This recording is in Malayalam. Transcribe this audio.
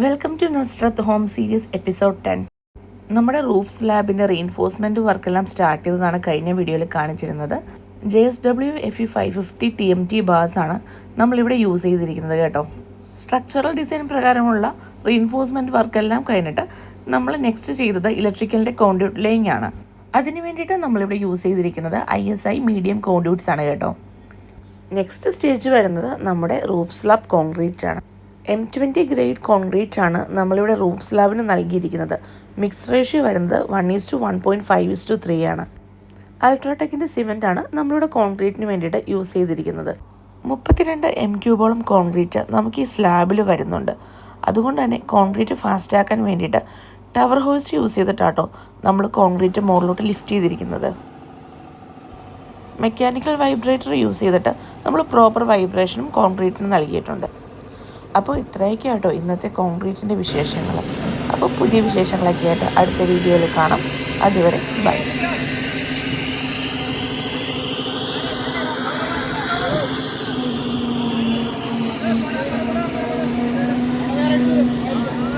Welcome to Nazareth home series episode 10. നമ്മുടെ റൂഫ് സ്ലാബിൻ്റെ റീഇൻഫോഴ്സ്മെൻറ്റ് വർക്കെല്ലാം സ്റ്റാർട്ട് ചെയ്തതാണ് കഴിഞ്ഞ വീഡിയോയിൽ കാണിച്ചിരുന്നത്. JSW FE550 TMT ബാസാണ് നമ്മളിവിടെ യൂസ് ചെയ്തിരിക്കുന്നത് കേട്ടോ. സ്ട്രക്ചറൽ ഡിസൈൻ പ്രകാരമുള്ള റീഇൻഫോഴ്സ്മെൻറ്റ് വർക്കെല്ലാം കഴിഞ്ഞിട്ട് നമ്മൾ നെക്സ്റ്റ് ചെയ്തത് ഇലക്ട്രിക്കലിൻ്റെ കോൺഡ്യൂട്ട് ലേയിങ് ആണ്. അതിന് വേണ്ടിയിട്ട് നമ്മളിവിടെ യൂസ് ചെയ്തിരിക്കുന്നത് ISI മീഡിയം കോൺഡ്യൂട്ട്സ് ആണ് കേട്ടോ. നെക്സ്റ്റ് സ്റ്റേജ് വരുന്നത് നമ്മുടെ റൂഫ് സ്ലാബ് കോൺക്രീറ്റ് ആണ്. M20 ഗ്രേഡ് കോൺക്രീറ്റ് ആണ് നമ്മളിവിടെ റൂഫ് സ്ലാബിന് നൽകിയിരിക്കുന്നത്. മിക്സ് റേഷ്യോ വരുന്നത് 1:1.5:3 ആണ്. അൾട്രാടെക്കിൻ്റെ സിമെൻ്റ് ആണ് നമ്മളിവിടെ കോൺക്രീറ്റിന് വേണ്ടിയിട്ട് യൂസ് ചെയ്തിരിക്കുന്നത്. 32 m³ കോൺക്രീറ്റ് നമുക്ക് ഈ സ്ലാബിൽ വരുന്നുണ്ട്. അതുകൊണ്ട് തന്നെ കോൺക്രീറ്റ് ഫാസ്റ്റ് ആക്കാൻ വേണ്ടിയിട്ട് ടവർ ഹോസ്റ്റ് യൂസ് ചെയ്തിട്ടാട്ടോ നമ്മൾ കോൺക്രീറ്റ് മുകളിലോട്ട് ലിഫ്റ്റ് ചെയ്തിരിക്കുന്നത്. മെക്കാനിക്കൽ വൈബ്രേറ്റർ യൂസ് ചെയ്തിട്ട് നമ്മൾ പ്രോപ്പർ വൈബ്രേഷനും കോൺക്രീറ്റിന് നൽകിയിട്ടുണ്ട്. അപ്പോൾ ഇത്രയൊക്കെ ആട്ടോ ഇന്നത്തെ കോൺക്രീറ്റിൻ്റെ വിശേഷങ്ങൾ. അപ്പോൾ പുതിയ വിശേഷങ്ങളൊക്കെ ആയിട്ട് അടുത്ത വീഡിയോയിൽ കാണാം. അതുവരെ ബൈ.